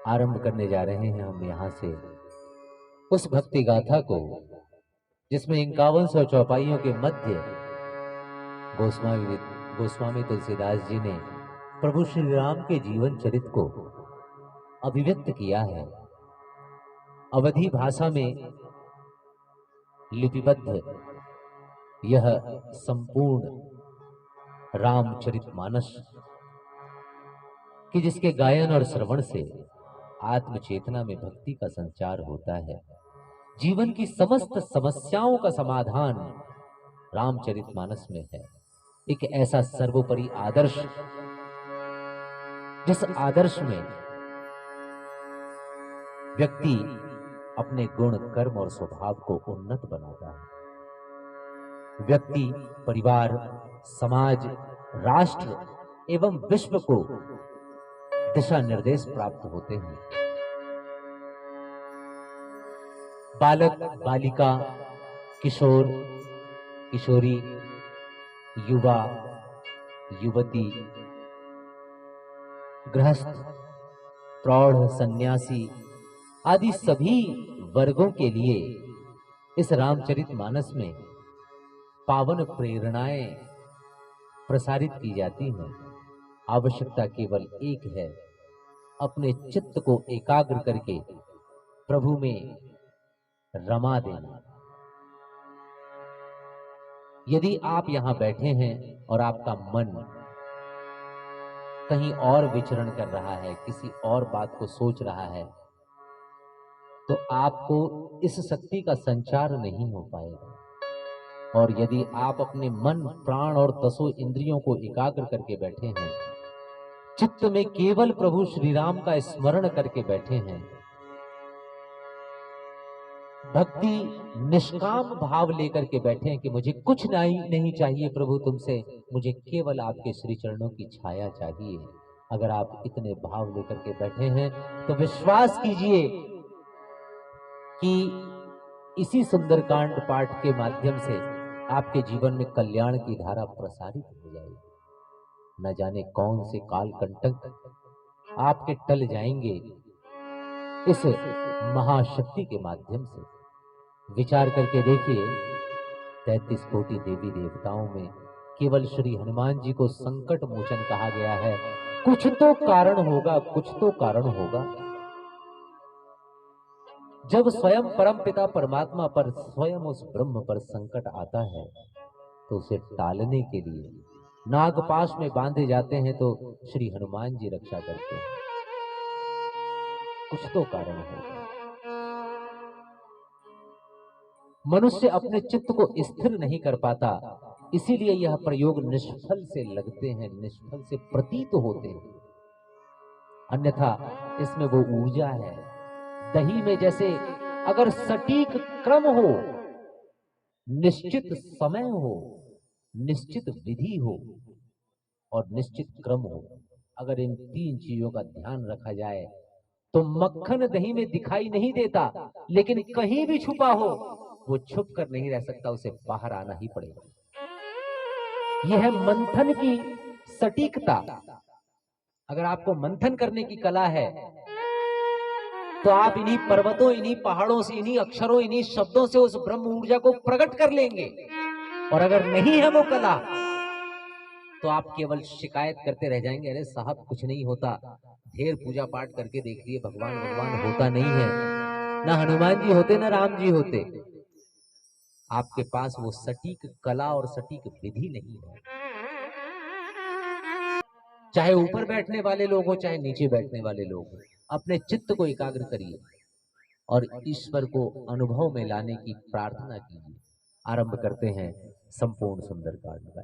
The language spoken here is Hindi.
आरंभ करने जा रहे हैं हम यहाँ से उस भक्ति गाथा को जिसमें 5100 चौपाइयों के मध्य गोस्वामी तुलसीदास जी ने प्रभु श्री राम के जीवन चरित को अभिव्यक्त किया है। अवधी भाषा में लिपिबद्ध यह संपूर्ण रामचरितमानस कि जिसके गायन और श्रवण से आत्म चेतना में भक्ति का संचार होता है। जीवन की समस्त समस्याओं का समाधान रामचरितमानस में है। एक ऐसा सर्वोपरि आदर्श जिस आदर्श में व्यक्ति अपने गुण, कर्म और स्वभाव को उन्नत बनाता है। व्यक्ति, परिवार, समाज, राष्ट्र एवं विश्व को दिशा निर्देश प्राप्त होते हैं। बालक, बालिका, किशोर, किशोरी, युवा, युवती, गृहस्थ, प्रौढ़, सन्यासी आदि सभी वर्गों के लिए इस रामचरितमानस में पावन प्रेरणाएं प्रसारित की जाती हैं। आवश्यकता केवल एक है, अपने चित्त को एकाग्र करके प्रभु में रमा देना। यदि आप यहां बैठे हैं और आपका मन कहीं और विचरण कर रहा है, किसी और बात को सोच रहा है, तो आपको इस शक्ति का संचार नहीं हो पाएगा। और यदि आप अपने मन, प्राण और 10 इंद्रियों को एकाग्र करके बैठे हैं, चित्त में केवल प्रभु श्री राम का स्मरण करके बैठे हैं, भक्ति निष्काम भाव लेकर के बैठे हैं कि मुझे कुछ नहीं चाहिए प्रभु तुमसे, मुझे केवल आपके श्री चरणों की छाया चाहिए। अगर आप इतने भाव लेकर के बैठे हैं तो विश्वास कीजिए कि इसी सुंदरकांड पाठ के माध्यम से आपके जीवन में कल्याण की धारा प्रसारित हो जाएगी। न जाने कौन से काल कंटक आपके टल जाएंगे इस महाशक्ति के माध्यम से। विचार करके देखिए, 33 कोटि देवी देवताओं में केवल श्री हनुमान जी को संकट मोचन कहा गया है। कुछ तो कारण होगा, कुछ तो कारण होगा। जब स्वयं परम पिता परमात्मा पर, स्वयं उस ब्रह्म पर संकट आता है तो उसे टालने के लिए नागपाश में बांधे जाते हैं तो श्री हनुमान जी रक्षा करते हैं। कुछ तो कारण होगा। मनुष्य अपने चित्त को स्थिर नहीं कर पाता, इसीलिए यह प्रयोग निष्फल से लगते हैं, निष्फल से प्रतीत होते हैं। अन्यथा इसमें वो ऊर्जा है। दही में जैसे अगर सटीक क्रम हो, निश्चित समय हो, निश्चित विधि हो और निश्चित क्रम हो, अगर इन 3 चीजों का ध्यान रखा जाए तो मक्खन दही में दिखाई नहीं देता, लेकिन कहीं भी छुपा हो वो छुप कर नहीं रह सकता, उसे बाहर आना ही पड़ेगा। यह है मंथन की सटीकता। अगर आपको मंथन करने की कला है तो आप इन्हीं पर्वतों, इन्हीं पहाड़ों से, इन्हीं अक्षरों, इन्हीं शब्दों से उस ब्रह्म ऊर्जा को प्रकट कर लेंगे। और अगर नहीं है वो कला तो आप केवल शिकायत करते रह जाएंगे, अरे साहब कुछ नहीं होता, ढेर पूजा पाठ करके देख लिए, भगवान भगवान होता नहीं है। ना हनुमान जी होते ना राम जी होते। आपके पास वो सटीक कला और सटीक विधि नहीं है। चाहे ऊपर बैठने वाले लोग हो, चाहे नीचे बैठने वाले लोग हो, अपने चित्त को एकाग्र करिए और ईश्वर को अनुभव में लाने की प्रार्थना कीजिए। आरंभ करते हैं संपूर्ण सुंदरकांड का।